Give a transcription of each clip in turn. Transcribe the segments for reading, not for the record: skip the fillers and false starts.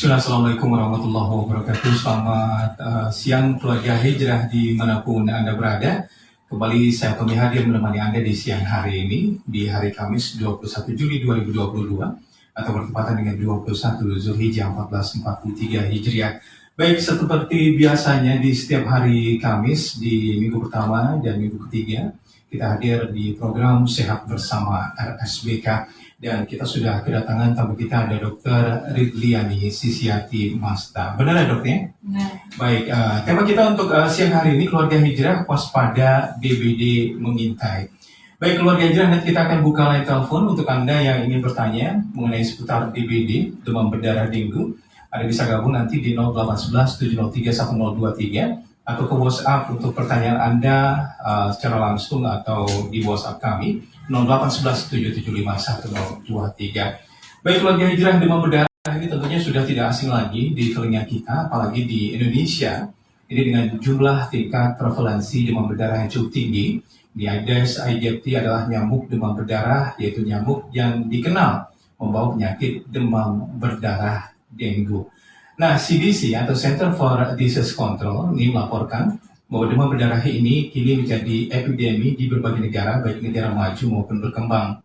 Bismillah, Assalamualaikum warahmatullahi wabarakatuh. Selamat siang keluarga Hijrah dimanapun Anda berada. Kembali saya Tommy hadir menemani Anda di siang hari ini, di hari Kamis 21 Juli 2022, atau bertepatan dengan 21 Zulhijjah 1443 Hijriah. Baik, seperti biasanya di setiap hari Kamis, di minggu pertama dan minggu ketiga, kita hadir di program Sehat Bersama RSBK. Dan kita sudah kedatangan tamu kita, ada Dr. Ridliani Sisiati Masta. Benar ya dok ya? Benar. Baik, tema kita untuk siang hari ini, keluarga hijrah waspada DBD mengintai. Baik keluarga hijrah, nanti kita akan buka line telepon untuk Anda yang ingin bertanya mengenai seputar DBD, demam berdarah dengue. Anda bisa gabung nanti di 0811 703 1023 atau ke WhatsApp untuk pertanyaan Anda secara langsung atau di WhatsApp kami 0811 775 1023. Baik keluarga hijrah, demam berdarah ini tentunya sudah tidak asing lagi di telinga kita, apalagi di Indonesia. Ini dengan jumlah tingkat prevalensi demam berdarah yang cukup tinggi. Di Aedes aegypti adalah nyamuk demam berdarah, yaitu nyamuk yang dikenal membawa penyakit demam berdarah dengue. Nah, CDC atau Center for Disease Control ini melaporkan bahwa demam berdarah ini kini menjadi epidemi di berbagai negara, baik negara maju maupun berkembang.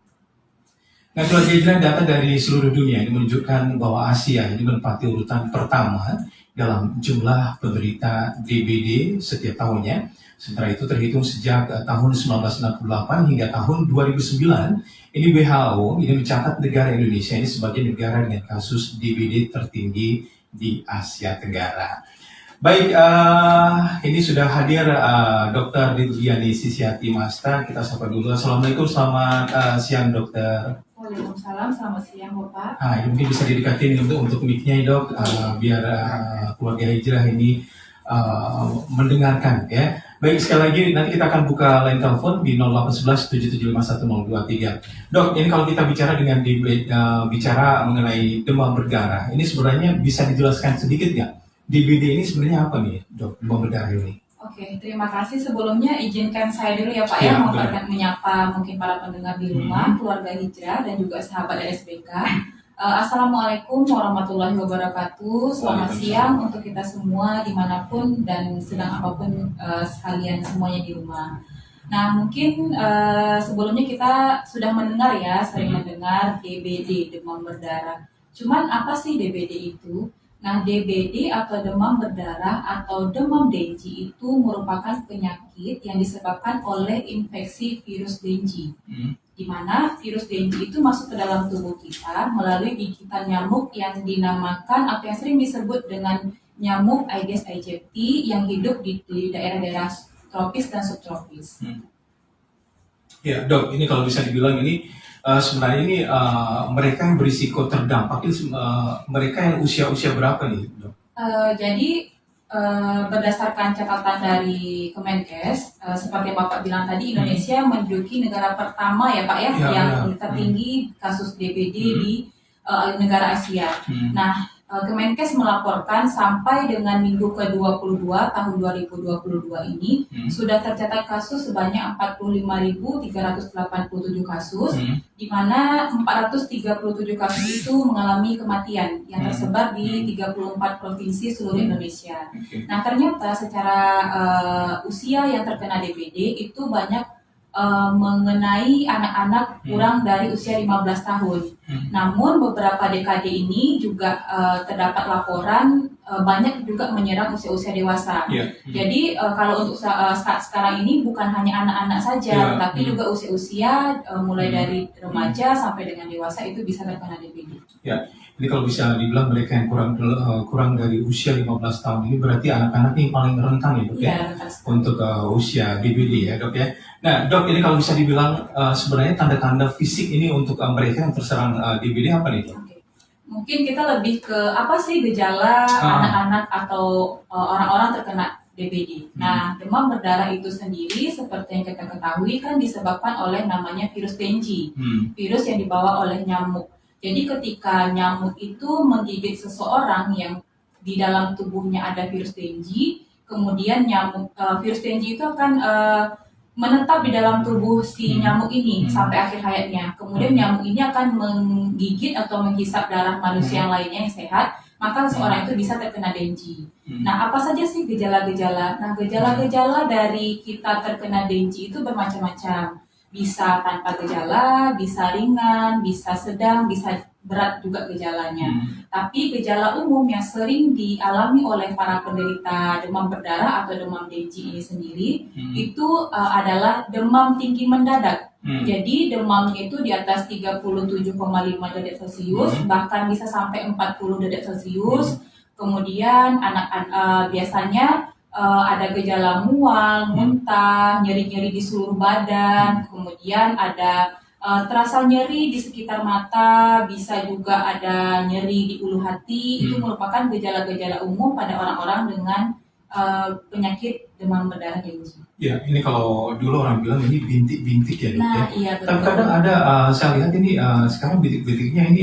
Nah, keluarga hijrah, data dari seluruh dunia ini menunjukkan bahwa Asia ini menempati urutan pertama dalam jumlah penderita DBD setiap tahunnya. Sementara itu terhitung sejak tahun 1968 hingga tahun 2009, ini WHO ini mencatat negara Indonesia ini sebagai negara dengan kasus DBD tertinggi di Asia Tenggara. Baik, ini sudah hadir Dr. Ridliani Sisiati Masta. Kita sapa dulu. Assalamualaikum, selamat siang dokter. Waalaikumsalam, selamat siang Bapak. Ini mungkin bisa didekatin untuk mic-nya ya dok, biar keluarga hijrah ini mendengarkan ya. Baik, sekali lagi nanti kita akan buka line telepon di 0811 775 1023. Dok, ini kalau kita bicara dengan bicara mengenai demam berdarah, ini sebenarnya bisa dijelaskan sedikit nggak? DBD ini sebenarnya apa nih dok, demam berdarah ini? Oke, terima kasih. Sebelumnya izinkan saya dulu ya Pak Ya, menyapa mungkin para pendengar di rumah, keluarga hijrah dan juga sahabat RSBK. Assalamualaikum warahmatullahi wabarakatuh. Selamat siang untuk kita semua dimanapun dan sedang apapun sekalian semuanya di rumah. Nah mungkin sebelumnya kita sudah mendengar ya, sering mendengar DBD, demam berdarah. Cuman apa sih DBD itu? Nah, DBD atau demam berdarah atau demam dengue itu merupakan penyakit yang disebabkan oleh infeksi virus dengue. Di mana virus dengue itu masuk ke dalam tubuh kita melalui gigitan nyamuk yang dinamakan atau yang sering disebut dengan nyamuk Aedes aegypti yang hidup di daerah-daerah tropis dan subtropis. Ya dok, ini kalau bisa dibilang ini sebenarnya ini mereka yang berisiko terdampak ini mereka yang usia berapa nih dok? Jadi berdasarkan catatan dari Kemenkes, seperti Bapak bilang tadi, Indonesia menduduki negara pertama ya Pak ya, yang tertinggi kasus DBD di negara Asia. Nah, Kemenkes melaporkan sampai dengan minggu ke-22 tahun 2022 ini sudah tercatat kasus sebanyak 45.387 kasus, di mana 437 kasus itu mengalami kematian yang tersebar di 34 provinsi seluruh Indonesia. Nah, ternyata secara usia yang terkena DBD itu banyak mengenai anak-anak kurang dari usia 15 tahun. Namun beberapa dekade ini juga terdapat laporan banyak juga menyerang usia-usia dewasa. Jadi kalau untuk saat sekarang ini bukan hanya anak-anak saja, tapi juga usia-usia mulai dari remaja sampai dengan dewasa itu bisa terkena DBD. Ya, ini kalau bisa dibilang mereka yang kurang dari usia 15 tahun ini berarti anak-anak yang paling rentan ya dok ya, untuk usia DBD ya dok ya. Nah dok, ini kalau bisa dibilang sebenarnya tanda-tanda fisik ini untuk mereka yang terserang DBD apa nih dok? Mungkin kita lebih ke apa sih gejala anak-anak atau orang-orang terkena DBD. Nah, demam berdarah itu sendiri seperti yang kita ketahui kan disebabkan oleh namanya virus dengue, virus yang dibawa oleh nyamuk. Jadi ketika nyamuk itu menggigit seseorang yang di dalam tubuhnya ada virus dengue, kemudian virus dengue itu akan menetap di dalam tubuh si nyamuk ini sampai akhir hayatnya. Kemudian nyamuk ini akan menggigit atau menghisap darah manusia yang lainnya yang sehat maka seseorang itu bisa terkena dengue. Hmm. Nah, apa saja sih gejala-gejala? Nah, gejala-gejala dari kita terkena dengue itu bermacam-macam. Bisa tanpa gejala, bisa ringan, bisa sedang, bisa berat juga gejalanya. Tapi gejala umum yang sering dialami oleh para penderita demam berdarah atau demam dengue ini sendiri itu adalah demam tinggi mendadak. Jadi demamnya itu di atas 37,5 derajat Celcius, bahkan bisa sampai 40 derajat Celcius. Kemudian biasanya ada gejala mual, muntah, nyeri-nyeri di seluruh badan, kemudian ada terasa nyeri di sekitar mata, bisa juga ada nyeri di ulu hati. Itu merupakan gejala-gejala umum pada orang-orang dengan penyakit demam berdarah dengue. Ya, ini kalau dulu orang bilang ini bintik-bintik ya, Dok. Nah, Ya. iya Tapi betul. kadang ada, saya lihat ini sekarang bintik-bintiknya ini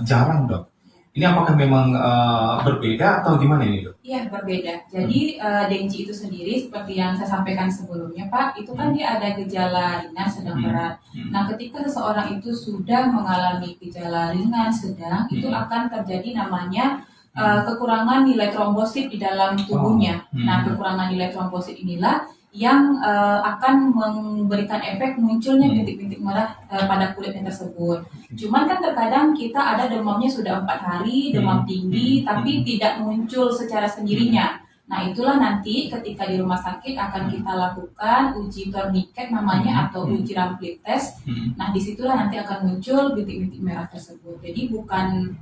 jarang, Dok. Ini apakah memang berbeda atau gimana ini, Dok? Iya, berbeda. Jadi dengue itu sendiri seperti yang saya sampaikan sebelumnya, Pak, itu kan dia ada gejala ringan, sedang, berat. Nah, ketika seseorang itu sudah mengalami gejala ringan, sedang, itu akan terjadi namanya kekurangan nilai trombosit di dalam tubuhnya. Nah, kekurangan nilai trombosit inilah yang akan memberikan efek munculnya bintik-bintik merah pada kulitnya tersebut. Cuman kan terkadang kita ada demamnya sudah 4 hari, demam tinggi, tapi tidak muncul secara sendirinya. Nah, itulah nanti ketika di rumah sakit akan kita lakukan uji tourniquet namanya atau uji rapid test. Nah, disitulah nanti akan muncul bintik-bintik merah tersebut. Jadi bukan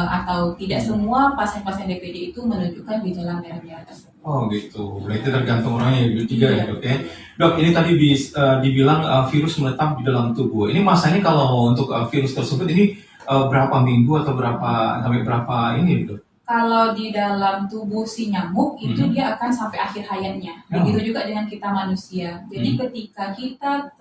atau tidak semua pasien-pasien DPD itu menunjukkan gejala merah-merah tersebut. Oh gitu, berarti tergantung orangnya ya, juga ya, Dok ya. Dok, ini tadi dibilang virus menetap di dalam tubuh. Ini masanya kalau untuk virus tersebut ini berapa minggu atau sampai berapa ini, Dok? Kalau di dalam tubuh si nyamuk itu dia akan sampai akhir hayatnya. Begitu juga dengan kita manusia. Jadi ketika kita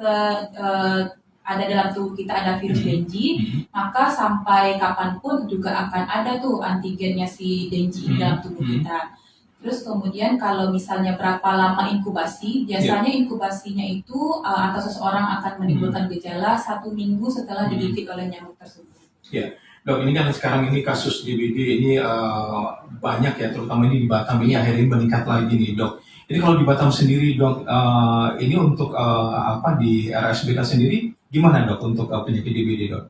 ada dalam tubuh kita ada virus dengue, maka sampai kapanpun juga akan ada tuh antigennya si dengue di dalam tubuh kita. Terus kemudian kalau misalnya berapa lama inkubasi, biasanya inkubasinya itu atau seseorang akan menimbulkan gejala 1 minggu setelah digigit oleh nyamuk tersebut. Ya. Dok, ini kan sekarang ini kasus DBD ini banyak ya, terutama ini di Batam ini akhirnya meningkat lagi nih, Dok. Jadi kalau di Batam sendiri, Dok, ini untuk di RSBK sendiri gimana, Dok, untuk penyakit DBD, Dok?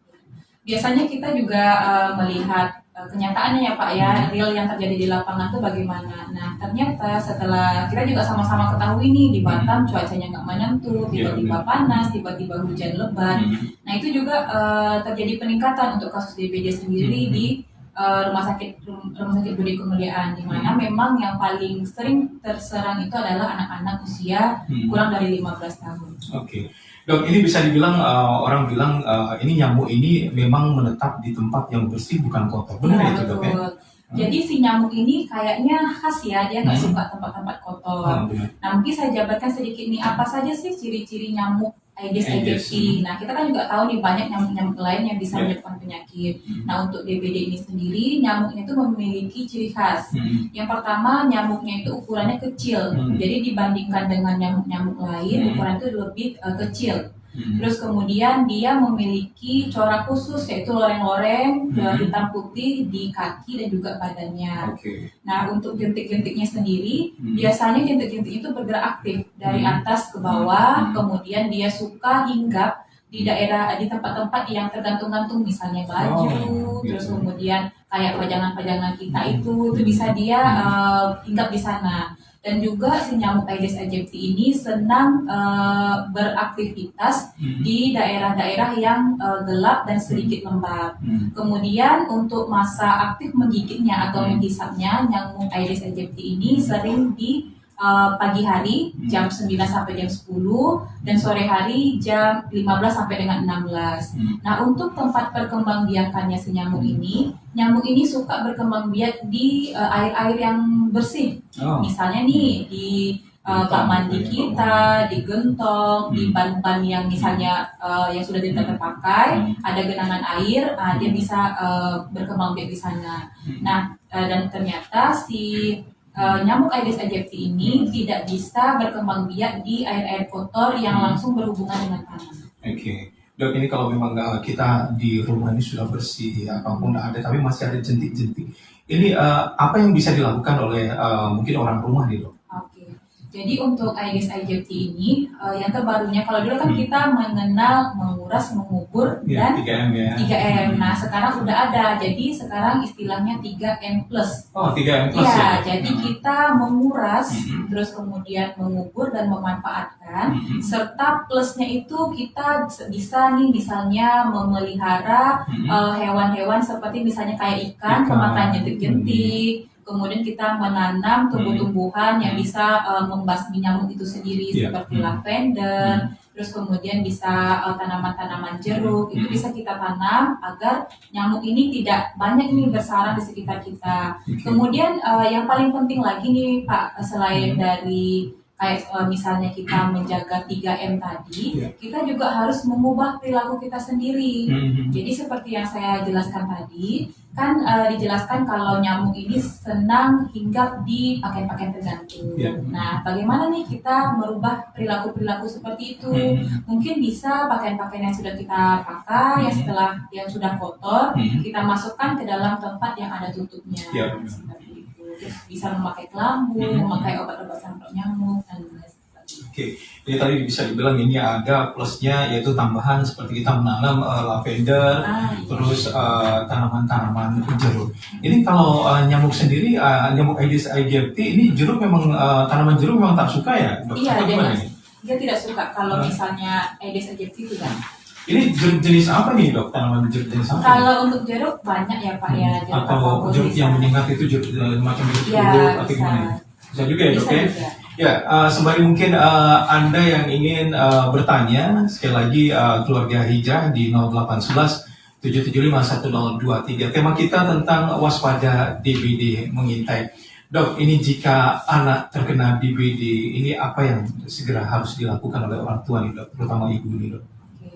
Biasanya kita juga melihat kenyataannya ya Pak ya, real yang terjadi di lapangan itu bagaimana. Nah, ternyata setelah kita juga sama-sama ketahui nih di Batam cuacanya nggak menentu, tiba-tiba panas, tiba-tiba hujan lebat. Nah, itu juga terjadi peningkatan untuk kasus DBD sendiri di rumah sakit Budi Kemuliaan, di mana memang yang paling sering terserang itu adalah anak-anak usia kurang dari 15 tahun. Oke. Dok, ini bisa dibilang orang bilang ini nyamuk ini memang menetap di tempat yang bersih bukan kotor. Benar Ya, itu, Dok ya? Jadi si nyamuk ini kayaknya khas ya, dia nggak suka tempat-tempat kotor. Nah, mungkin saya jabarkan sedikit nih, apa saja sih ciri-ciri nyamuk Aedes aegypti. Nah, kita kan juga tahu nih banyak nyamuk-nyamuk lain yang bisa menyebabkan penyakit. Nah, untuk DBD ini sendiri, nyamuknya itu memiliki ciri khas. Yang pertama, nyamuknya itu ukurannya kecil. Jadi dibandingkan dengan nyamuk-nyamuk lain, ukuran itu lebih kecil. Terus kemudian dia memiliki corak khusus, yaitu loreng-loreng hitam putih di kaki dan juga badannya. Nah, untuk jentik-jentiknya sendiri, biasanya jentik-jentik itu bergerak aktif dari atas ke bawah, kemudian dia suka hinggap di tempat-tempat yang tergantung-gantung, misalnya baju, terus kemudian kayak pajangan-pajangan kita itu bisa dia hinggap di sana. Dan juga si nyamuk Aedes aegypti ini senang beraktivitas di daerah-daerah yang gelap dan sedikit lembab. Kemudian untuk masa aktif menggigitnya atau menghisapnya, nyamuk Aedes aegypti ini sering di pagi hari jam 9 sampai jam 10 dan sore hari jam 15 sampai dengan 16. Nah, untuk tempat perkembangbiakannya si nyamuk ini suka berkembang biak di air-air yang bersih. Misalnya nih di bak mandi kita, di gentong, di ban-ban yang misalnya yang sudah tidak terpakai, ada genangan air, dia bisa berkembang biak di sana. Nah, dan ternyata si nyamuk Aedes aegypti ini tidak bisa berkembang biak di air-air kotor yang langsung berhubungan dengan tanah. Dok, ini kalau memang kita di rumah ini sudah bersih, apapun ada, tapi masih ada jentik-jentik. Ini apa yang bisa dilakukan oleh mungkin orang rumah nih, dok? Oke. Jadi untuk Aedes aegypti ini yang terbarunya, kalau dulu kan Hmm. kita mengenal menguras, mengubur, Ya, dan 3M ya. 3M. Nah, sekarang udah ada. Jadi sekarang istilahnya 3M plus. Oh, 3M plus ya? Ya, jadi kita menguras, Mhm. terus kemudian mengubur dan memanfaatkan, Mhm. serta plusnya itu kita bisa nih misalnya memelihara Mhm. hewan-hewan seperti misalnya kayak ikan, Ikan. pemakan jentik-jentik. Kemudian kita menanam tumbuh-tumbuhan yang bisa membasmi nyamuk itu sendiri Iya. seperti lavender, terus kemudian bisa tanaman-tanaman jeruk itu bisa kita tanam agar nyamuk ini tidak banyak nih bersarang di sekitar kita. Oke. Kemudian yang paling penting lagi nih Pak, selain dari kayak misalnya kita menjaga 3M tadi, Iya. kita juga harus mengubah perilaku kita sendiri. Mhm. Jadi seperti yang saya jelaskan tadi, kan dijelaskan kalau nyamuk ini senang hinggap di pakaian-pakaian tergantung. Ya. Nah, bagaimana nih kita merubah perilaku-perilaku seperti itu? Mhm. Mungkin bisa pakaian-pakaian yang sudah kita pakai, yang setelah yang sudah kotor, Mhm. kita masukkan ke dalam tempat yang ada tutupnya. Ya. Seperti itu. Terus bisa memakai kelambu, memakai obat-obat semprot nyamuk dan lain sebagainya. Oke, jadi tadi bisa dibilang ini ada plusnya yaitu tambahan seperti kita menanam lavender, Iya. terus tanaman-tanaman jeruk. Ini kalau nyamuk sendiri, nyamuk Aedes aegypti ini jeruk memang tanaman jeruk memang tak suka ya? Dok? Iya, Atau gimana ini? dia tidak suka kalau misalnya Aedes aegypti tidak. Ini jeruk jenis apa nih, dok? Tanaman jeruk jenis apa? nih? Kalau untuk jeruk banyak ya Pak ya, jeruk Atau apapun jeruk bisa. yang menyengat itu jeruk macam jeruk Ya, bubuk atau bisa. gimana? Bisa juga ya, dok Bisa ya? juga. Ya, sembari mungkin Anda yang ingin bertanya, sekali lagi keluarga Hijrah di 0811 775 1023. Tema kita tentang waspada DBD mengintai. Dok, ini jika anak terkena DBD, ini apa yang segera harus dilakukan oleh orang tua nih, dok, terutama ibu nih, dok? Oke.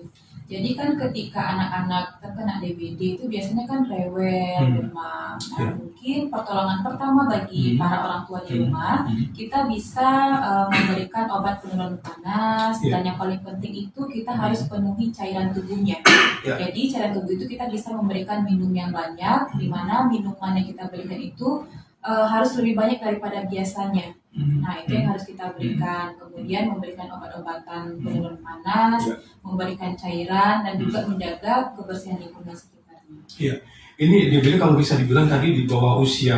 Jadi kan ketika anak-anak terkena DBD itu biasanya kan rewel, demam. Nah, Ya. mungkin pertolongan pertama bagi para orang tua di rumah, kita bisa memberikan obat penurun panas, Ya. dan yang paling penting itu kita harus penuhi cairan tubuhnya. Ya. Jadi cairan tubuh itu kita bisa memberikan minum yang banyak, di mana minuman yang kita berikan itu harus lebih banyak daripada biasanya. Nah, itu yang harus kita berikan. Kemudian memberikan obat-obatan penurun panas, Ya. memberikan cairan, dan juga menjaga kebersihan lingkungan sekitarnya. Iya, ini DBD kalau bisa dibilang tadi di bawah usia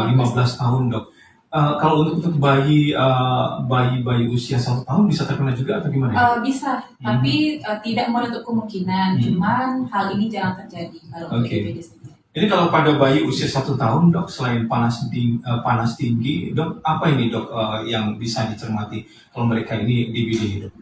15 tahun, dok. Kalau untuk bayi usia 1 tahun bisa terkena juga atau gimana? Ya? Bisa, tapi tidak menutup kemungkinan. Cuman hal ini jarang terjadi kalau untuk Oke. DBD sendiri. Jadi kalau pada bayi usia 1 tahun, dok, selain panas tinggi, dok, apa ini, dok, yang bisa dicermati kalau mereka ini DBD, dok?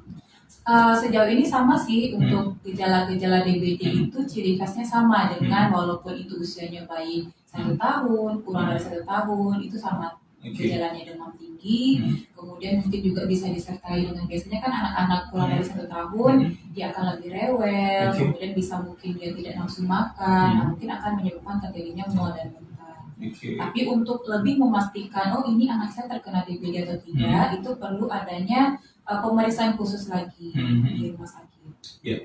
Sejauh ini sama sih untuk gejala-gejala DBD itu ciri khasnya sama dengan walaupun itu usianya bayi 1 tahun, kurang dari 1 tahun, itu sama. Oke. Gejalanya demam tinggi, kemudian mungkin juga bisa disertai dengan biasanya kan anak-anak kurang dari 1 tahun dia akan lebih rewel, Oke. kemudian bisa mungkin dia tidak nafsu makan, nah mungkin akan menyebabkan terjadinya mual dan muntah. Oke. Tapi untuk lebih memastikan oh ini anak saya terkena DBD atau tidak, itu perlu adanya pemeriksaan khusus lagi di rumah sakit. Ya.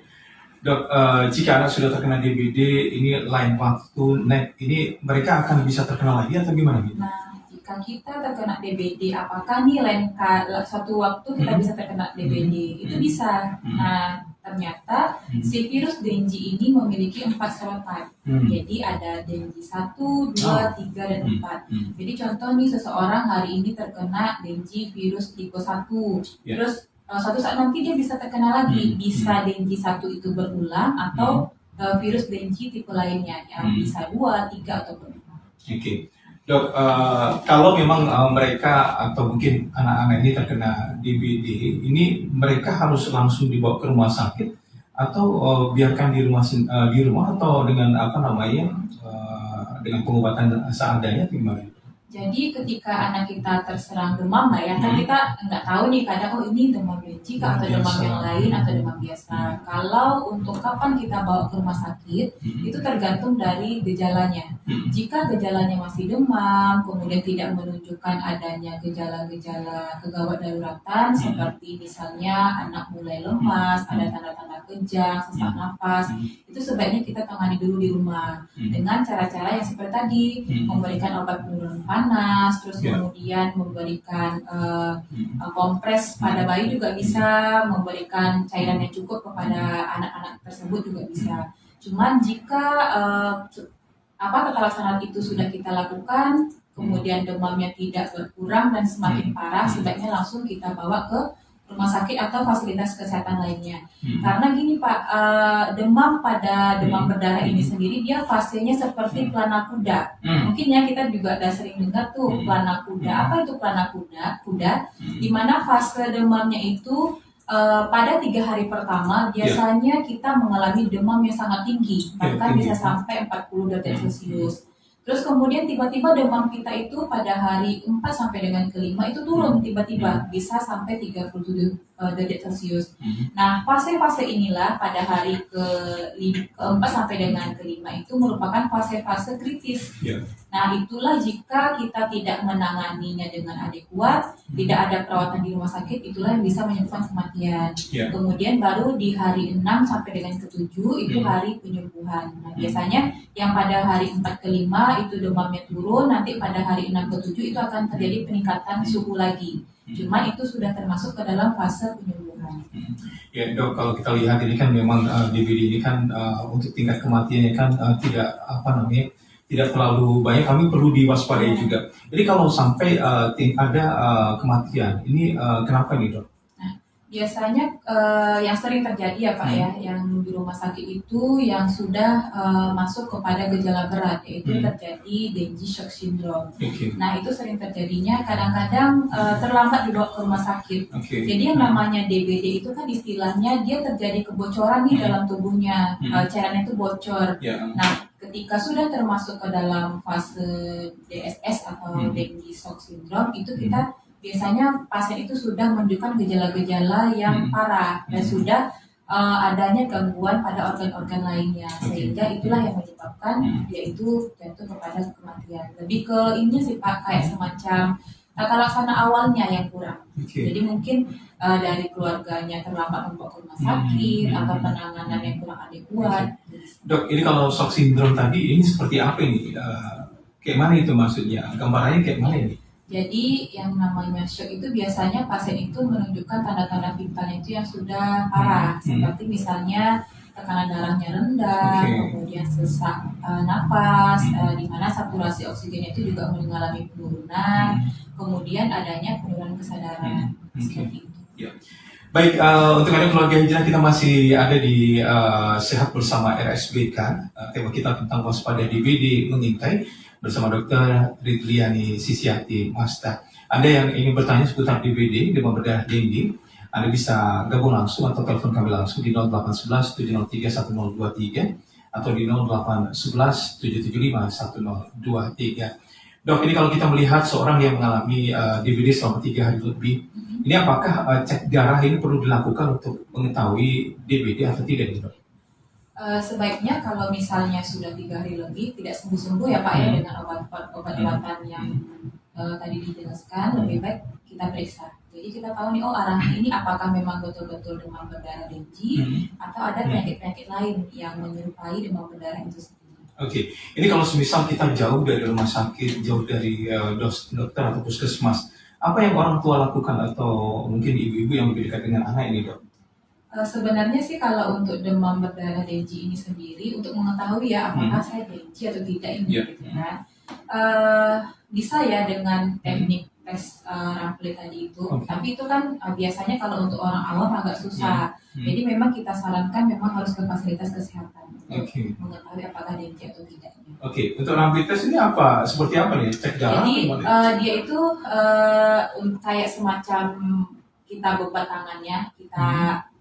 Dok, jika anak sudah terkena DBD, ini lain waktu, ini mereka akan bisa terkena lagi atau gimana? Nah, jika kita terkena DBD, apakah nih suatu waktu kita bisa terkena DBD? Itu bisa. Nah, ternyata si virus Dengue ini memiliki 4 serotype. Jadi ada Dengue 1, 2, 3, dan 4. Jadi contoh nih seseorang hari ini terkena Dengue virus tipe 1. Ya. Terus suatu saat nanti dia bisa terkena lagi. Bisa Dengue 1 itu berulang atau virus Dengue tipe lainnya yang bisa 2, 3, atau 4. Oke. Dok, kalau memang mereka atau mungkin anak-anak ini terkena DBD, ini mereka harus langsung dibawa ke rumah sakit atau biarkan di rumah atau dengan dengan pengobatan seadanya gimana? Jadi ketika anak kita terserang demam lah ya, kan kita nggak tahu nih kadang ini demam dengue atau demam Biasa. yang lain atau demam biasa. Kalau untuk kapan kita bawa ke rumah sakit, itu tergantung dari gejalanya. Jika gejalanya masih demam, kemudian tidak menunjukkan adanya gejala-gejala kegawat daruratan seperti misalnya anak mulai lemas, ada tanda-tanda kejang, sesak napas, itu sebaiknya kita tangani dulu di rumah dengan cara-cara yang seperti tadi, memberikan obat penurun panas, terus kemudian memberikan kompres pada bayi juga bisa, memberikan cairan yang cukup kepada anak-anak tersebut juga bisa. Cuman jika tata laksana itu sudah kita lakukan, kemudian demamnya tidak berkurang dan semakin parah, sebaiknya langsung kita bawa ke rumah sakit atau fasilitas kesehatan lainnya. Karena gini Pak, demam berdarah ini sendiri dia fasenya seperti pelana kuda. Mungkin ya kita juga udah sering dengar tuh pelana kuda. Apa itu pelana kuda? Di mana fase demamnya itu pada 3 hari pertama biasanya kita mengalami demam yang sangat tinggi, bahkan bisa sampai 40 derajat Celcius. Terus kemudian tiba-tiba demam kita itu pada hari 4 sampai dengan ke-5 itu turun tiba-tiba bisa sampai 37 derajat Celcius. Nah, fase-fase inilah pada hari ke-4 sampai dengan ke-5 itu merupakan fase-fase kritis. Nah, itulah jika kita tidak menanganinya dengan adekuat, tidak ada perawatan di rumah sakit, itulah yang bisa menyebabkan kematian. Kemudian baru di hari 6 sampai dengan ke-7 itu hari penyembuhan. Nah, biasanya yang pada hari 4 ke-5 itu demamnya turun, nanti pada hari 6 ke-7 itu akan terjadi peningkatan suhu lagi. Cuma itu sudah termasuk ke dalam fase penyembuhan. Ya Dok, kalau kita lihat ini kan memang DBD ini kan untuk tingkat kematiannya kan tidak terlalu banyak, kami perlu diwaspadai juga. Jadi kalau sampai ada kematian, ini kenapa nih Dok? Biasanya yang sering terjadi ya Pak ya, yang di rumah sakit itu yang sudah masuk kepada gejala berat, yaitu terjadi dengue shock syndrome. Nah itu sering terjadinya kadang-kadang terlambat dibawa ke rumah sakit. Jadi yang namanya DBD itu kan istilahnya dia terjadi kebocoran di dalam tubuhnya, cairannya itu bocor. Nah ketika sudah termasuk ke dalam fase DSS atau dengue shock syndrome itu kita biasanya pasien itu sudah menunjukkan gejala-gejala yang parah dan sudah adanya gangguan pada organ-organ lainnya, sehingga itulah yang menyebabkan yaitu jatuh kepada kematian. Lebih ke ini sih Pak, kayak semacam tata laksana awalnya yang kurang. Jadi mungkin dari keluarganya terlambat membawa ke rumah sakit atau penanganan yang kurang adekuat. Dok, ini kalau shock syndrome tadi ini seperti apa ini? Kayak mana itu maksudnya? Gambarannya kayak mana ini? Jadi yang namanya shock itu biasanya pasien itu menunjukkan tanda-tanda vitalnya itu yang sudah parah, seperti misalnya tekanan darahnya rendah, kemudian sesak napas, di mana saturasi oksigennya itu juga mengalami penurunan, kemudian adanya penurunan kesadaran, seperti itu. Baik, untuk Anda keluarga hijrah, kita masih ada di Sehat Bersama RSBK. Tema kita tentang waspada DBD mengintai bersama Dr. Ridliani Sisiati Masta. Anda yang ingin bertanya seputar DBD, demam berdarah dengue, Anda bisa gabung langsung atau telepon kami langsung di 0811 703 1023 atau di 0811 775 1023. Dok, ini kalau kita melihat seorang yang mengalami DBD selama 3 hari lebih, ini apakah cek darah ini perlu dilakukan untuk mengetahui DBD atau tidak, Dok? Sebaiknya kalau misalnya sudah 3 hari lebih tidak sembuh-sembuh ya Pak ya dengan obat-obatan yang tadi dijelaskan, lebih baik kita periksa. Jadi kita tahu nih, arahnya ini apakah memang betul-betul demam berdarah dengue atau ada penyakit-penyakit lain yang menyerupai demam berdarah itu sendiri. Ini kalau semisal kita jauh dari rumah sakit, jauh dari dokter atau puskesmas, apa yang orang tua lakukan atau mungkin ibu-ibu yang lebih dekat dengan anak ini, Dok? Sebenarnya sih kalau untuk demam berdarah dengue ini sendiri, untuk mengetahui ya apakah saya dengue atau tidak ini gitu kan, bisa ya dengan teknik tes Rampli tadi itu. Tapi itu kan biasanya kalau untuk orang awam agak susah. Jadi memang kita sarankan memang harus ke fasilitas kesehatan untuk mengetahui apakah dengue atau tidaknya. Untuk Rampli tes ini apa? Seperti apa nih? Cek darah? Jadi dia itu kayak semacam kita bebat tangannya, kita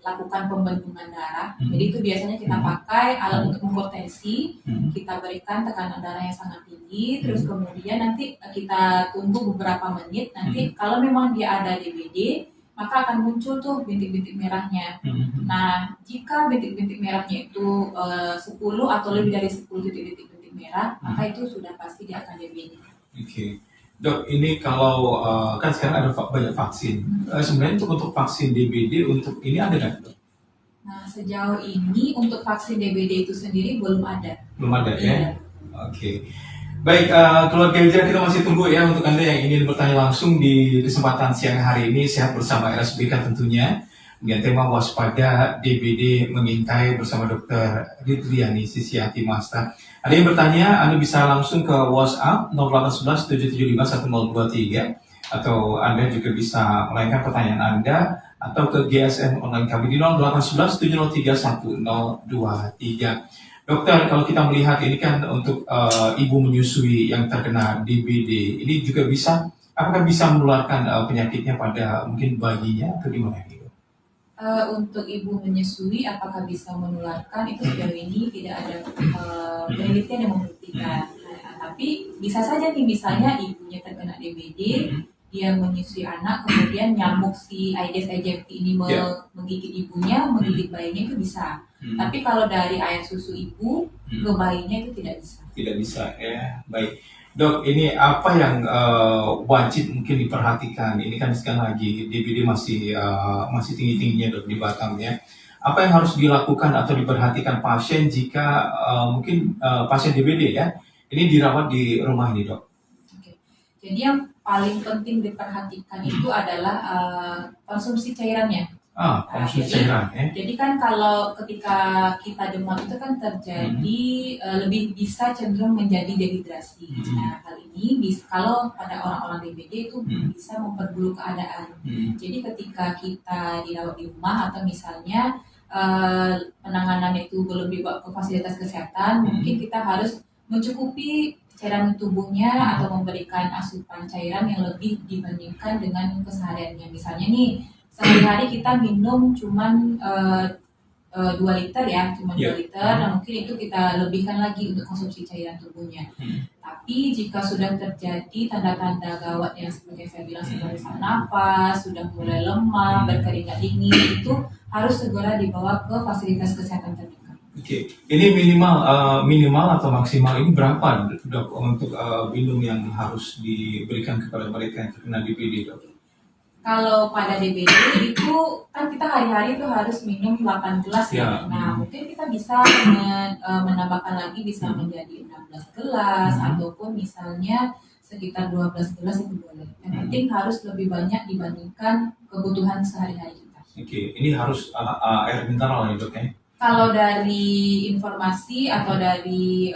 lakukan pembendungan darah. Jadi itu biasanya kita pakai alat untuk mengukur tensi, kita berikan tekanan darah yang sangat tinggi, terus kemudian nanti kita tunggu beberapa menit. Nanti kalau memang dia ada DBD, maka akan muncul tuh bintik-bintik merahnya. Nah, jika bintik-bintik merahnya itu 10 atau lebih dari 10 bintik-bintik merah, maka itu sudah pasti dia akan DBD. Oke. Dok, ini kalau kan sekarang ada banyak vaksin. Sebenarnya untuk vaksin DBD untuk ini ada nggak, Dok? Nah, sejauh ini untuk vaksin DBD itu sendiri belum ada. Belum ada Iya. ya? Oke. Baik, keluarga Hijrah, kita masih tunggu ya untuk Anda yang ingin bertanya langsung di kesempatan siang hari ini. Sehat bersama RSBK tentunya. Dengan tema waspada DBD mengintai bersama Dr. Ridriani Sisiati Masta. Ada yang bertanya, Anda bisa langsung ke WhatsApp 0811 775 1023 atau Anda juga bisa melayangkan pertanyaan Anda atau ke GSM online kami di 0811 703 1023. Dokter, kalau kita melihat ini kan untuk ibu menyusui yang terkena DBD, ini juga apakah bisa menularkan penyakitnya pada mungkin bayinya atau gimana gitu? Untuk ibu menyusui apakah bisa menularkan itu sejauh ini tidak ada penelitian yang membuktikan. Tapi bisa saja nih misalnya ibunya terkena DBD, dia menyusui anak, kemudian nyamuk si Aedes aegypti ini menggigit ibunya, menggigit bayinya itu bisa. Tapi kalau dari air susu ibu ke bayinya itu tidak bisa. Tidak bisa ya, baik. Dok, ini apa yang wajib mungkin diperhatikan? Ini kan sekarang lagi DBD masih tinggi-tingginya, Dok, di Batam ya. Apa yang harus dilakukan atau diperhatikan pasien jika mungkin pasien DBD ya, ini dirawat di rumah ini, Dok? Oke. Jadi yang paling penting diperhatikan itu adalah konsumsi cairannya. Konsumsi cairan ya. Jadi kan kalau ketika kita demam itu kan terjadi lebih bisa cenderung menjadi dehidrasi. Nah, hal ini kalau pada orang-orang DBD itu bisa memperburuk keadaan. Jadi ketika kita dirawat di rumah atau misalnya penanganan itu belum dibawa ke fasilitas kesehatan, mungkin kita harus mencukupi cairan tubuhnya atau memberikan asupan cairan yang lebih dibandingkan dengan kesehariannya. Misalnya nih, sehari-hari kita minum cuman 2 liter ya, cuma 2 liter, nah mungkin itu kita lebihkan lagi untuk konsumsi cairan tubuhnya. Tapi jika sudah terjadi tanda-tanda gawat yang seperti saya bilang seperti sesak napas, sudah mulai lemah, berkeringat dingin, itu harus segera dibawa ke fasilitas kesehatan terdekat. Oke, ini minimal atau maksimal ini berapa, Dok, untuk minum yang harus diberikan kepada mereka yang terkena DBD, Dok? Kalau pada DBD itu kan kita hari-hari itu harus minum 8 gelas ya. Nah, mungkin kita bisa menambahkan lagi bisa menjadi 16 gelas ataupun misalnya sekitar 12 gelas itu boleh. Yang penting harus lebih banyak dibandingkan kebutuhan sehari-hari kita. Oke, ini harus air mineral ya, Dok ya? Kalau dari informasi atau dari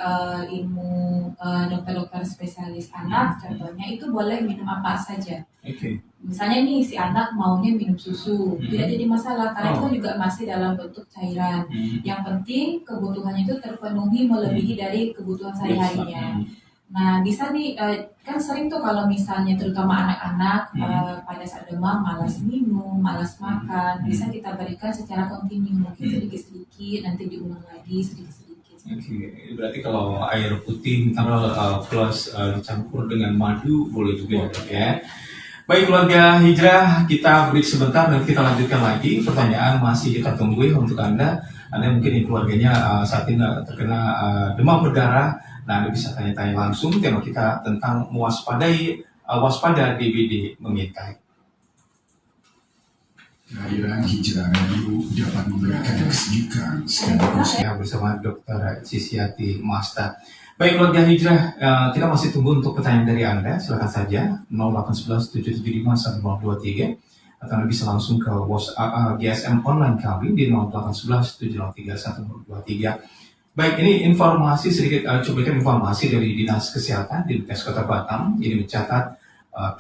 ilmu dokter-dokter spesialis anak, contohnya itu boleh minum apa saja. Okay. Misalnya nih si anak maunya minum susu, tidak jadi masalah karena itu juga masih dalam bentuk cairan. Yang penting kebutuhannya itu terpenuhi melebihi dari kebutuhan sehari-harinya. Nah, bisa nih kan sering tuh kalau misalnya terutama anak-anak pada saat demam malas minum, malas makan, bisa kita berikan secara kontinu, mungkin sedikit-sedikit, nanti diulang lagi sedikit-sedikit. Oke, berarti kalau air putih mineral plus dicampur dengan madu boleh juga ya. Baik keluarga Hijrah, kita break sebentar dan kita lanjutkan lagi. Pertanyaan masih kita tunggu ya untuk Anda. Anda mungkin keluarganya saat ini terkena demam berdarah. Nah, Anda bisa tanya-tanya langsung. Tema kita tentang waspada DBD mengintai. Kehadiran Hijrah Radio dapat memberikan kesejukan sekaligus ya bersama Dr. Sisiati Masta. Baik keluarga Hijrah, kita masih tunggu untuk pertanyaan dari Anda. Silakan saja 0811 775 1023 atau Anda bisa langsung ke WhatsApp GSM online kami di 0811 703 1023. Baik, ini informasi sedikit cuplikan informasi dari Dinas Kesehatan di Dinkes Kota Batam. Ini mencatat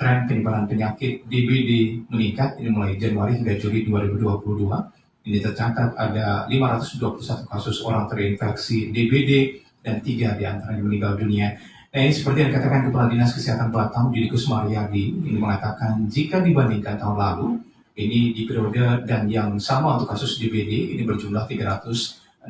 tren penyebaran penyakit DBD meningkat ini mulai Januari hingga Juli 2022. Ini tercatat ada 521 kasus orang terinfeksi DBD dan 3 diantaranya meninggal dunia. Nah, ini seperti yang dikatakan Kepala Dinas Kesehatan Batam, Judi Kusmaryadi, ini mengatakan jika dibandingkan tahun lalu, Ini di periode dan yang sama untuk kasus DBD ini berjumlah 365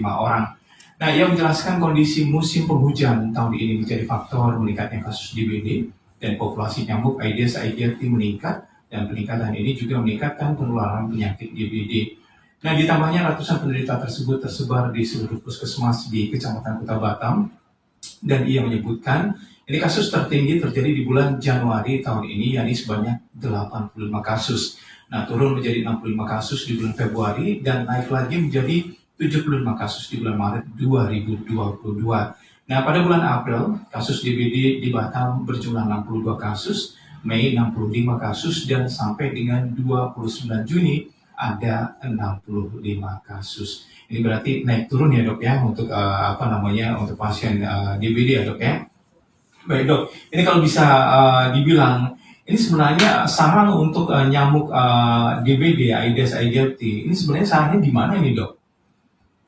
orang. Nah, ia menjelaskan kondisi musim penghujan tahun ini menjadi faktor meningkatnya kasus DBD dan populasi nyamuk Aedes aegypti meningkat, dan peningkatan ini juga meningkatkan penularan penyakit DBD. Nah, ditambahnya ratusan penderita tersebut tersebar di seluruh puskesmas di Kecamatan Kota Batam, dan ia menyebutkan ini kasus tertinggi terjadi di bulan Januari tahun ini, yakni sebanyak 85 kasus. Nah, turun menjadi 65 kasus di bulan Februari dan naik lagi menjadi 75 kasus di bulan Maret 2022. Nah, pada bulan April, kasus DBD di Batam berjumlah 62 kasus, Mei 65 kasus, dan sampai dengan 29 Juni ada 65 kasus. Ini berarti naik turun ya dok ya untuk untuk pasien DBD ya dok ya. Baik dok, ini kalau bisa dibilang ini sebenarnya sarang untuk nyamuk DBD Aedes aegypti ini sebenarnya sarangnya di mana ini dok?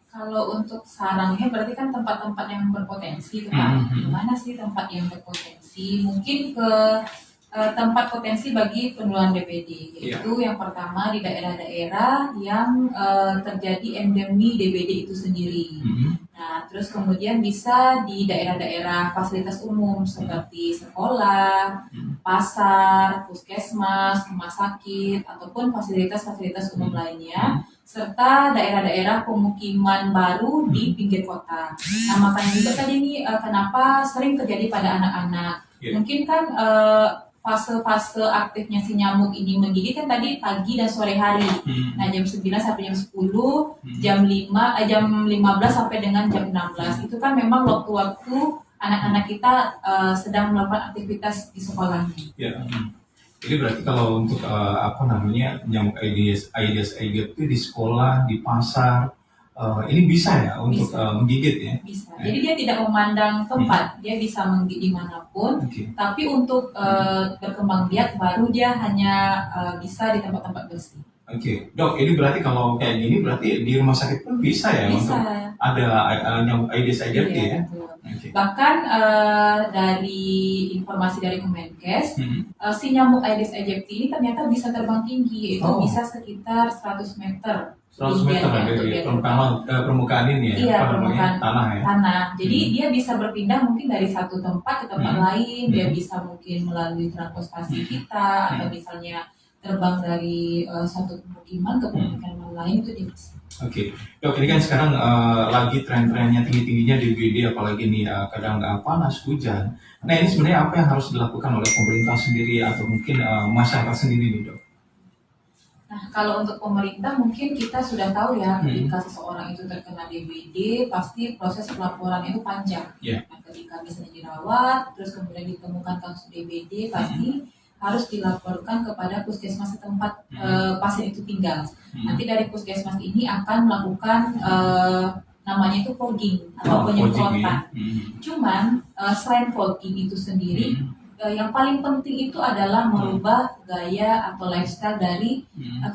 Kalau untuk sarangnya berarti kan tempat-tempat yang berpotensi tuh Pak. Mana sih tempat yang berpotensi? Mungkin ke tempat potensi bagi penularan DBD, yaitu yang pertama di daerah-daerah yang terjadi endemi DBD itu sendiri. Nah, terus kemudian bisa di daerah-daerah fasilitas umum seperti sekolah, pasar, puskesmas, rumah sakit, ataupun fasilitas-fasilitas umum lainnya, serta daerah-daerah pemukiman baru di pinggir kota. Nah, makanya juga tadi nih kenapa sering terjadi pada anak-anak. Mungkin kan fase-fase aktifnya si nyamuk ini menggigit kan tadi pagi dan sore hari. Nah, jam 9 sampai jam 10, jam 15 sampai dengan jam 16. Itu kan memang waktu-waktu anak-anak kita sedang melakukan aktivitas di sekolahnya. Ya. Jadi berarti kalau untuk nyamuk Aedes aegypti di sekolah, di pasar, ini bisa ya untuk menggigit ya? Bisa. Jadi dia tidak memandang tempat, dia bisa menggigit dimanapun. Tapi untuk berkembang biak baru dia hanya bisa di tempat-tempat bersih. Oke, dok, ini berarti kalau kayak gini berarti di rumah sakit pun bisa ya? Bisa. Untuk ada nyamuk Aedes aegypti ya? Bahkan dari informasi dari Kemenkes, si nyamuk Aedes aegypti ini ternyata bisa terbang tinggi, itu bisa sekitar 100 meter. 100 meter ya, permukaan ini ya? Iya, permukaan tanah ya? Tanah. Jadi dia bisa berpindah mungkin dari satu tempat ke tempat lain, dia bisa mungkin melalui transportasi kita, atau misalnya terbang dari satu pemukiman ke pemukiman lain, itu dia bisa. Oke, dok, ini kan sekarang lagi tren-trennya tinggi-tingginya DBD, apalagi nih kadang panas, hujan. Nah, ini sebenarnya apa yang harus dilakukan oleh pemerintah sendiri atau mungkin masyarakat sendiri nih dok? Nah, kalau untuk pemerintah mungkin kita sudah tahu ya, ketika seseorang itu terkena DBD, pasti proses pelaporan itu panjang. Nah, ketika misalnya dirawat, terus kemudian ditemukan kasus DBD, pasti harus dilaporkan kepada puskesmas setempat pasien itu tinggal. Nanti dari puskesmas ini akan melakukan namanya itu fogging atau penyemprotan. Cuman selain fogging itu sendiri, yang paling penting itu adalah merubah gaya atau lifestyle dari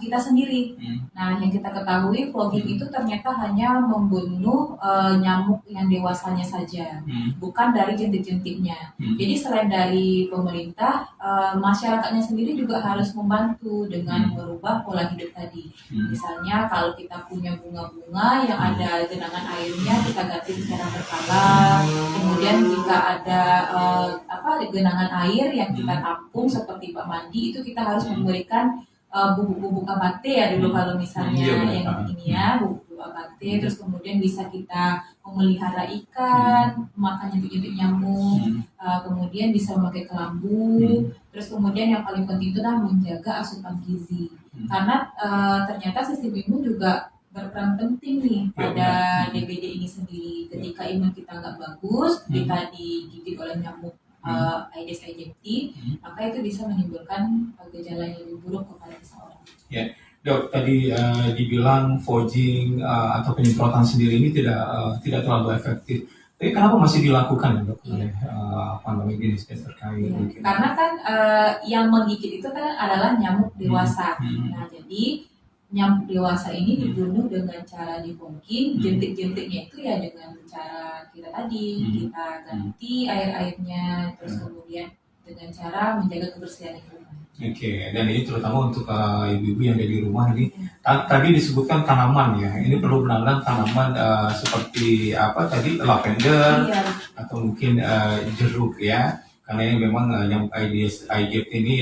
kita sendiri. Nah, yang kita ketahui fogging itu ternyata hanya membunuh nyamuk yang dewasanya saja, bukan dari jentik-jentiknya. Jadi selain dari pemerintah, masyarakatnya sendiri juga harus membantu dengan merubah pola hidup tadi. Misalnya kalau kita punya bunga-bunga yang ada genangan airnya, kita ganti secara berkala. Kemudian jika ada genangan air yang kita tampung seperti bak mandi, itu kita harus memberikan bubuk-bubuk abate ya dulu kalau misalnya yang ini ya, bubuk-bubuk abate. Terus kemudian bisa kita memelihara ikan, makan jentik-jentik nyamuk, kemudian bisa memakai kelambu. Terus kemudian yang paling penting itu adalah menjaga asupan gizi, karena ternyata sistem imun juga berperan penting nih pada DBD ini sendiri. Ketika imun kita nggak bagus, kita digigit oleh nyamuk Aedes aegypti, maka itu bisa menimbulkan gejala yang lebih buruk kepada seseorang. Ya, dok, tadi dibilang fogging atau penyemprotan sendiri ini tidak terlalu efektif. Tapi kenapa masih dilakukan ya dok oleh jenis terkait? Karena kan yang menggigit itu kan adalah nyamuk dewasa. Nah, jadi nyamuk dewasa ini dibunuh dengan cara difogging, jentik-jentiknya itu ya dengan cara kita tadi, kita ganti air-airnya, terus kemudian dengan cara menjaga kebersihan lingkungan. Oke, dan ini terutama untuk ibu-ibu yang ada di rumah ini. Tadi disebutkan tanaman ya. Ini perlu benar-benar tanaman seperti apa tadi lavender Iya, atau mungkin jeruk ya. Karena ini memang yang IGF ini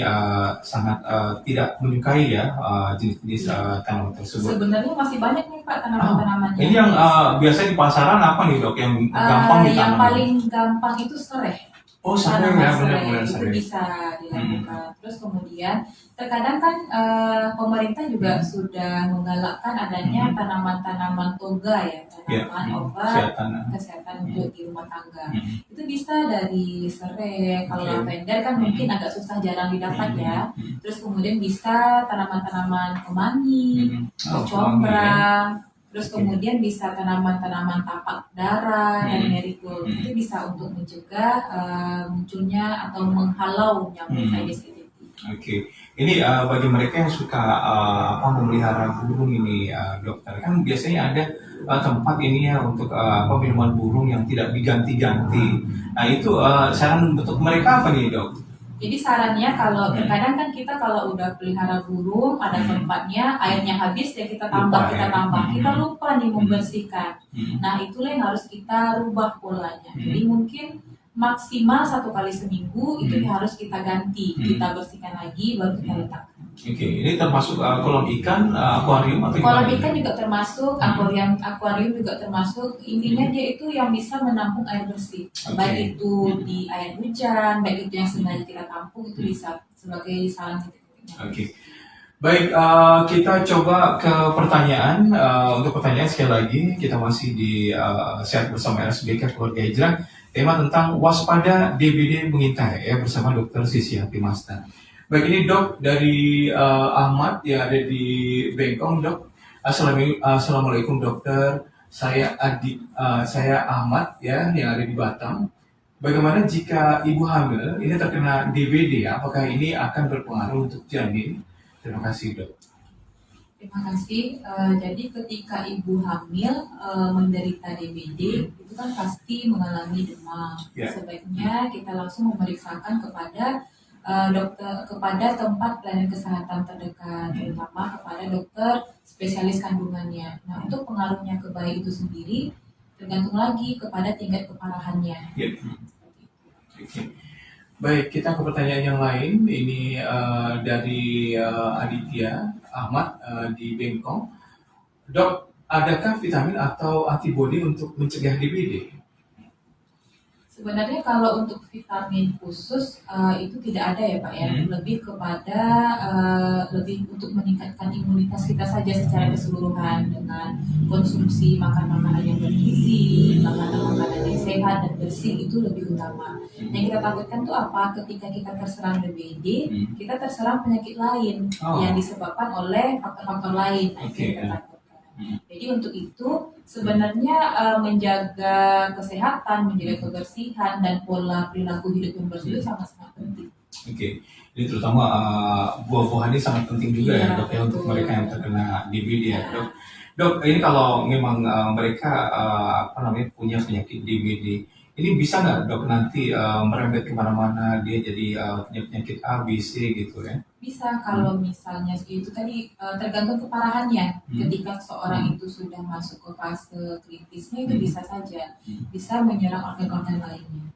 sangat tidak menyukai ya jenis-jenis tanaman tersebut. sebenarnya masih banyak nih Pak tanaman-tanaman Ini yang biasa di pasaran apa nih dok yang gampang yang ditanam? paling gampang itu serai. Oh serai ya, benar-benar Itu serai. bisa dilakukan. Terus kemudian terkadang kan pemerintah juga sudah menggalakkan adanya tanaman-tanaman toga ya, tanaman obat kesehatan untuk di rumah tangga. Itu bisa dari serai. Kalau Oke. lavender kan mungkin agak susah, jarang didapat ya. Terus kemudian bisa tanaman-tanaman kemangi, Oh, kecombrang. Terus kemudian bisa tanaman-tanaman tapak darah dan marigold. Itu bisa untuk mencegah munculnya atau menghalau nyamuk Aedes aegypti. Oke, ini bagi mereka yang suka memelihara burung ini, dokter, kan biasanya ada tempat ini ya untuk minuman burung yang tidak diganti-ganti. Nah itu saran untuk mereka apa nih dok? Jadi sarannya kalau terkadang kan kita kalau udah pelihara burung ada tempatnya, airnya habis ya kita tambah, kita lupa nih membersihkan. Nah itulah yang harus kita rubah polanya. Jadi mungkin maksimal 1 kali seminggu itu harus kita ganti, kita bersihkan lagi baru kita letakkan. Oke, ini termasuk kolam ikan, akuarium atau Kolam gimana? ikan juga termasuk, akuarium juga termasuk. Intinya dia itu yang bisa menampung air bersih, baik itu di air hujan, baik itu yang sengaja kita tampung, itu bisa sebagai salah satu. Oke. Baik, kita coba ke pertanyaan. Untuk pertanyaan sekali lagi, kita masih di Sehat Bersama RSBK Keluarga Hijrah. Tema tentang waspada DBD mengintai ya bersama Dr. Sisi Hati Masta. Baik, ini dok dari Ahmad yang ada di Bengkong dok. Assalamualaikum dokter. Saya Ahmad ya yang ada di Batam. Bagaimana jika ibu hamil ini terkena DBD? Apakah ini akan berpengaruh untuk janin? Terima kasih dok. Terima kasih. Jadi ketika ibu hamil menderita DBD itu kan pasti mengalami demam. Ya. Sebaiknya kita langsung memeriksakan kepada kepada tempat pelayanan kesehatan terdekat, terutama kepada dokter spesialis kandungannya. Nah, untuk pengaruhnya ke bayi itu sendiri tergantung lagi kepada tingkat keparahannya. Ya. Oke. Baik, kita ke pertanyaan yang lain. Ini dari Aditya Ahmad di Bengkong. Dok, adakah vitamin atau antibodi untuk mencegah DBD? Sebenarnya kalau untuk vitamin khusus itu tidak ada ya Pak ya, lebih kepada lebih untuk meningkatkan imunitas kita saja secara keseluruhan dengan konsumsi makanan-makanan yang bergizi, makanan-makanan yang sehat dan bersih itu lebih utama. Yang kita takutkan tuh apa? Ketika kita terserang DBD, kita terserang penyakit lain yang disebabkan oleh faktor-faktor lain. Nah, itu yang kita takutkan. Jadi untuk itu sebenarnya menjaga kesehatan, menjaga kebersihan dan pola perilaku hidup yang bersih itu sangat-sangat penting. Oke, ini terutama buah-buahan ini sangat penting juga ya dok ya untuk mereka yang terkena DBD ya dok. Dok, ini kalau memang mereka punya penyakit DBD, ini bisa nggak dok nanti merembet kemana-mana dia jadi punya penyakit A, B, C gitu ya? Bisa kalau misalnya itu tadi tergantung keparahannya. Ketika seorang itu sudah masuk ke fase kritisnya itu bisa saja bisa menyerang organ-organ lainnya.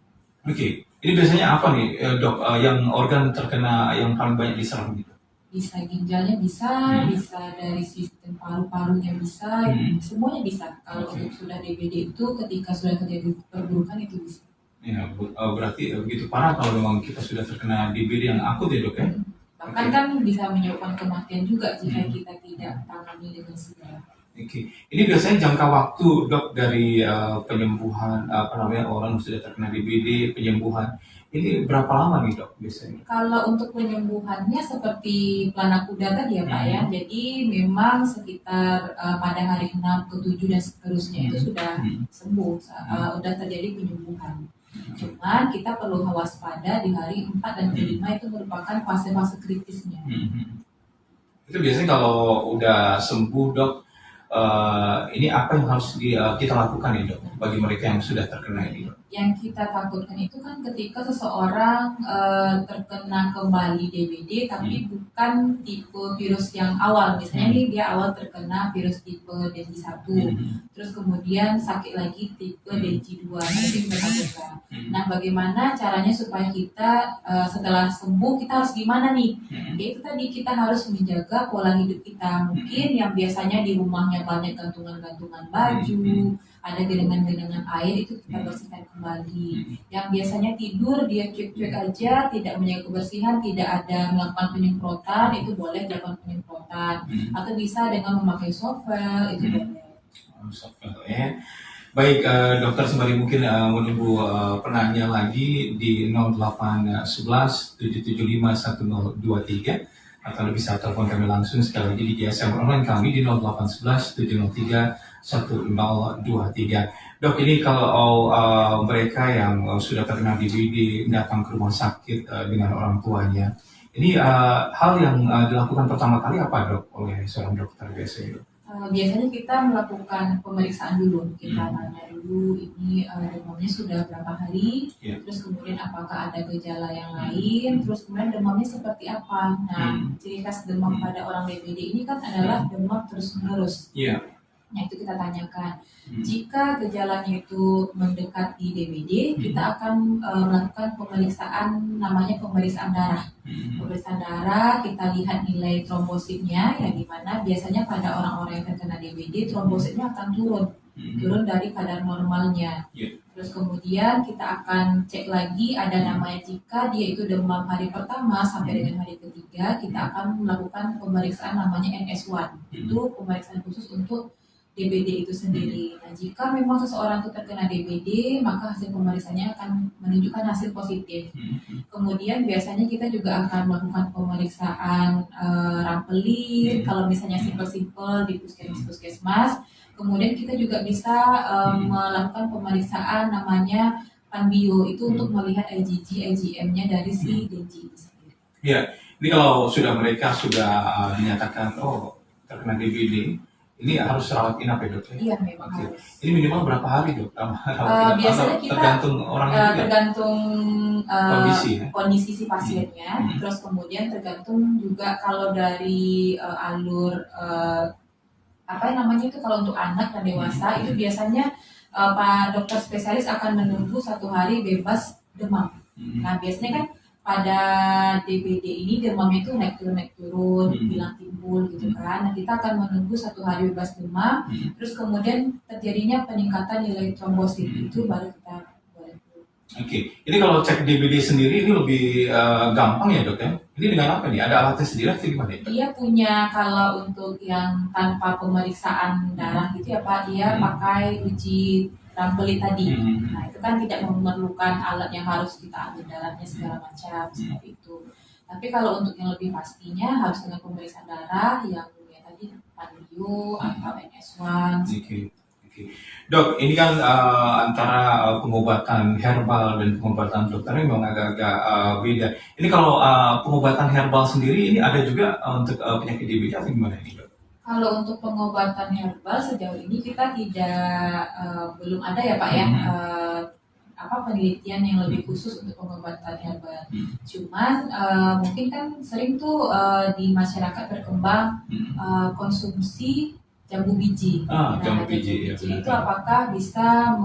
Oke, ini biasanya apa nih dok yang organ terkena yang paling banyak diserang gitu? Bisa ginjalnya bisa, bisa dari sistem paru-parunya bisa, semuanya bisa. Kalau untuk sudah DBD itu ketika sudah terjadi perburukan itu bisa. Ya, berarti begitu parah kalau memang kita sudah terkena DBD yang akut ya dok ya? Bahkan kan bisa menyebabkan kematian juga jika kita tidak tangani dengan segera. Oke, ini biasanya jangka waktu dok dari penyembuhan orang yang sudah terkena DBD penyembuhan ini berapa lama nih dok biasanya? Kalau untuk penyembuhannya seperti pelana kuda tadi ya Pak ya, jadi memang sekitar pada hari 6 ke 7 dan seterusnya itu sudah sembuh, sudah terjadi penyembuhan. Cuman kita perlu waspada di hari 4 dan ke-5 itu merupakan fase-fase kritisnya. Itu biasanya kalau udah sembuh dok, ini apa yang harus kita lakukan nih dok bagi mereka yang sudah terkena ini dok? Yang kita takutkan itu kan ketika seseorang terkena kembali DBD tapi bukan tipe virus yang awal. Misalnya nih dia awal terkena virus tipe DNG1, terus kemudian sakit lagi tipe DNG2. Nah, itu kita takutkan. Nah, bagaimana caranya supaya kita setelah sembuh kita harus gimana nih? Itu tadi kita harus menjaga pola hidup kita. Mungkin yang biasanya di rumahnya banyak gantungan-gantungan baju, ada genangan-genangan air, itu kita bersihkan kembali. Yang biasanya tidur dia cuek-cuek aja, tidak menjaga kebersihan, tidak ada melakukan penyemprotan, itu boleh dilakukan penyemprotan. Atau bisa dengan memakai shovel, itu boleh. Software ya. Baik, dokter sembari mungkin menunggu penanya lagi di 0811 775 1023 atau bisa telepon kami langsung sekali lagi di GSM online kami di 0811 703 1023. Dok, ini kalau mereka yang sudah terkena DBD datang ke rumah sakit dengan orang tuanya, ini hal yang dilakukan pertama kali apa dok oleh seorang dokter biasanya? Biasanya kita melakukan pemeriksaan dulu. Kita tanya dulu ini demamnya sudah berapa hari, terus kemudian apakah ada gejala yang lain, terus kemudian demamnya seperti apa. Nah, ciri khas demam pada orang DBD ini kan adalah demam terus-menerus. Nah, itu kita tanyakan. Jika gejalanya itu mendekati DBD, kita akan melakukan pemeriksaan, namanya pemeriksaan darah. Pemeriksaan darah, kita lihat nilai trombositnya, yang dimana biasanya pada orang-orang yang terkena DBD, trombositnya akan turun dari kadar normalnya. Terus kemudian kita akan cek lagi, ada namanya jika dia itu demam hari pertama sampai dengan hari ketiga, kita akan melakukan pemeriksaan namanya NS1. Itu pemeriksaan khusus untuk DBD itu sendiri. Nah, jika memang seseorang itu terkena DBD, maka hasil pemeriksaannya akan menunjukkan hasil positif. Kemudian biasanya kita juga akan melakukan pemeriksaan rampelit, kalau misalnya simpel-simpel di puskesmas. Kemudian kita juga bisa melakukan pemeriksaan namanya Panbio, itu untuk melihat IgG, IgM-nya dari si DNG itu sendiri. Ya, ini kalau mereka sudah dinyatakan terkena DBD, ini harus rawat inap ya dok? Iya, memang harus. Ini minimal berapa hari dok? Biasanya kita tergantung orangnya tergantung kondisi si pasiennya, terus kemudian tergantung juga kalau dari alur kalau untuk anak dan dewasa itu biasanya Pak dokter spesialis akan menunggu 1 hari bebas demam. Nah, biasanya kan pada DBD ini demamnya itu naik turun, bilang timbul gitu kan. Nah, kita akan menunggu 1 hari bebas demam, terus kemudian terjadinya peningkatan nilai trombosit, itu baru kita boleh. Oke, ini kalau cek DBD sendiri ini lebih gampang ya dok ya? Ini dengan apa nih? Ada alatnya sendiri atau gimana? Dia punya, kalau untuk yang tanpa pemeriksaan darah gitu ya Pak, dia pakai uji rampelit tadi. Nah, itu kan tidak memerlukan alat yang harus kita ambil darahnya segala macam seperti itu. Tapi kalau untuk yang lebih pastinya harus dengan pemeriksaan darah yang tadi Panbio atau NS1. Oke. Dok, ini kan antara pengobatan herbal dan pengobatan dokter memang agak-agak beda. Ini kalau pengobatan herbal sendiri ini ada juga untuk penyakit DBD atau gimana ini dok? Kalau untuk pengobatan herbal sejauh ini kita tidak belum ada ya Pak ya penelitian yang lebih khusus untuk pengobatan herbal. Cuman mungkin kan sering tuh di masyarakat berkembang konsumsi jambu biji. Jambu biji itu apakah bisa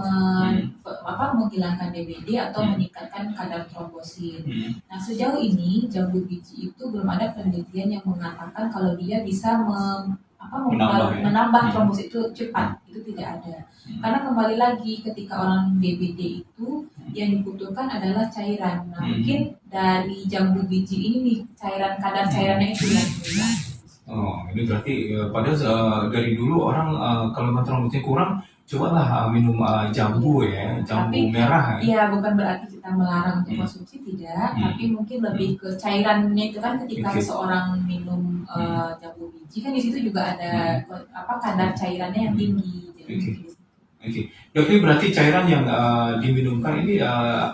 menghilangkan DBD atau meningkatkan kadar trombosit. Nah, sejauh ini jambu biji itu belum ada penelitian yang mengatakan kalau dia bisa menambah trombosit itu cepat. Itu tidak ada. Karena kembali lagi ketika orang DBD itu yang dibutuhkan adalah cairan. Nah, mungkin dari jambu biji ini nih kadar cairannya itu yang hilang. Ini berarti padahal dari dulu orang kalau trombositnya kurang, cobalah minum jambu merah. Iya, bukan berarti kita melarang untuk konsumsi, tidak. Tapi mungkin lebih ke cairannya itu kan ketika seseorang minum jambu biji kan di situ juga ada kadar cairannya yang tinggi. Oke. Dok, ini berarti cairan yang diminumkan ini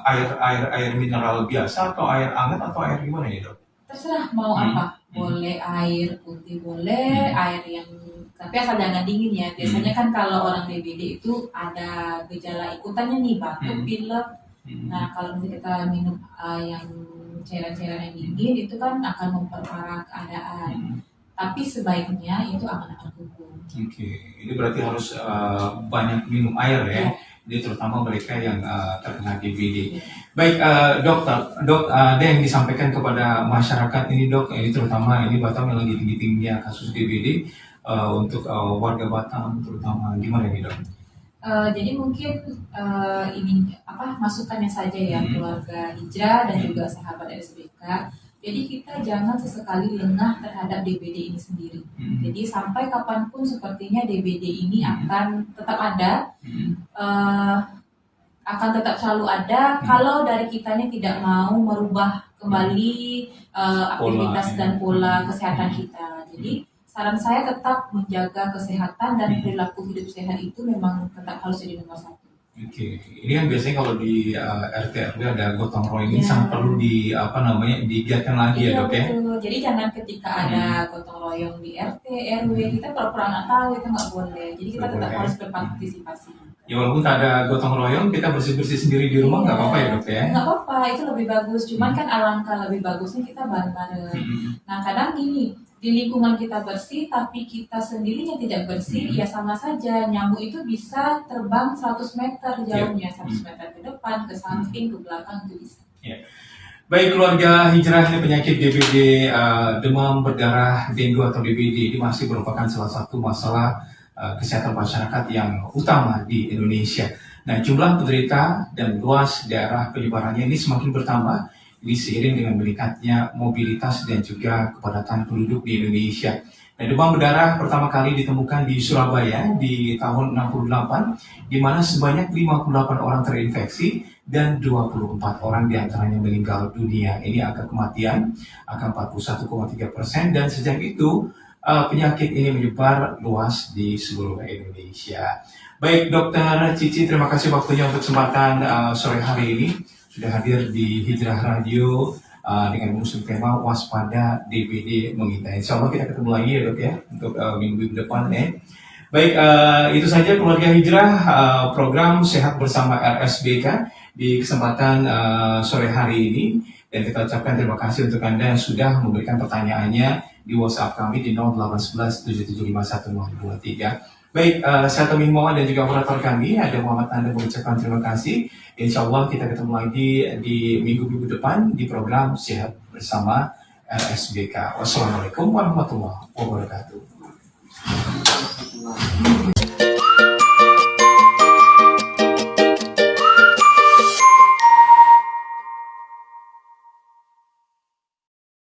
air mineral biasa atau air hangat atau air gimana ya dok? Terserah mau apa. Boleh air putih, boleh air yang Tapi asal jangan dingin ya. Biasanya kan kalau orang DBD itu ada gejala ikutannya nih, batuk, pilek. Nah, kalau misalnya kita minum yang cairan-cairan yang dingin itu kan akan memperparah keadaan. Tapi sebaiknya itu aman-aman hukum. Oke, ini berarti harus banyak minum air ya. Iya. Jadi terutama mereka yang terkena DBD. Iya. Baik, dok, ada yang disampaikan kepada masyarakat ini dok, ini terutama ini Batam yang lagi tinggi-tingginya kasus DBD untuk warga Batam terutama gimana nih dok? Jadi mungkin ini masukannya saja ya keluarga Hijrah dan juga sahabat SBK. Jadi kita jangan sesekali lengah terhadap DBD ini sendiri. Jadi sampai kapanpun sepertinya DBD ini akan tetap ada, akan tetap selalu ada kalau dari kitanya tidak mau merubah kembali aktivitas dan pola kesehatan kita. Jadi saran saya tetap menjaga kesehatan dan perilaku hidup sehat itu memang tetap harus jadi nomor satu. Oke, ini kan biasanya kalau di RT RW ada gotong royong ini Ya. sangat perlu digiatkan lagi ya dok ya. Betul. Jadi jangan ketika ada gotong royong di RT RW kita pura-pura nggak tahu, itu nggak boleh. Jadi kita Nggak tetap boleh. harus berpartisipasi. Ya walaupun tak ada gotong royong, kita bersih-bersih sendiri di rumah nggak apa-apa ya dok ya. Nggak apa-apa, itu lebih bagus. Cuman kan alangkah lebih bagusnya kita bareng-bareng. Nah kadang gini, di lingkungan kita bersih tapi kita sendirinya tidak bersih, ya sama saja. Nyamuk itu bisa terbang 100 meter jauhnya, 100 meter ke depan, ke samping, ke belakang itu bisa. Baik, keluarga Hijrah, ini penyakit DBD, demam berdarah dengue atau DBD ini masih merupakan salah satu masalah kesehatan masyarakat yang utama di Indonesia. Nah, jumlah penderita dan luas daerah penyebarannya ini semakin bertambah. Ini seiring dengan meningkatnya mobilitas dan juga kepadatan penduduk di Indonesia. Nah, demam berdarah pertama kali ditemukan di Surabaya di tahun 68, di mana sebanyak 58 orang terinfeksi dan 24 orang diantaranya meninggal dunia. Ini angka kematian, angka 41,3%, dan sejak itu penyakit ini menyebar luas di seluruh Indonesia. Baik, Dokter Cici, terima kasih waktunya untuk kesempatan sore hari ini sudah hadir di Hijrah Radio dengan mengusung tema waspada DBD mengintai. Insya Allah kita ketemu lagi ya dok ya untuk minggu depan ya. Baik, itu saja keluarga Hijrah program Sehat Bersama RSBK di kesempatan sore hari ini, dan kita ucapkan terima kasih untuk Anda yang sudah memberikan pertanyaannya di WhatsApp kami di 0811 7751 023. Baik, saya Tommy Muhammad dan juga operator kami ada Muhammad Anda mengucapkan terima kasih. Insya Allah kita ketemu lagi di minggu-minggu depan di program Sehat Bersama RSBK. Wassalamualaikum warahmatullahi wabarakatuh.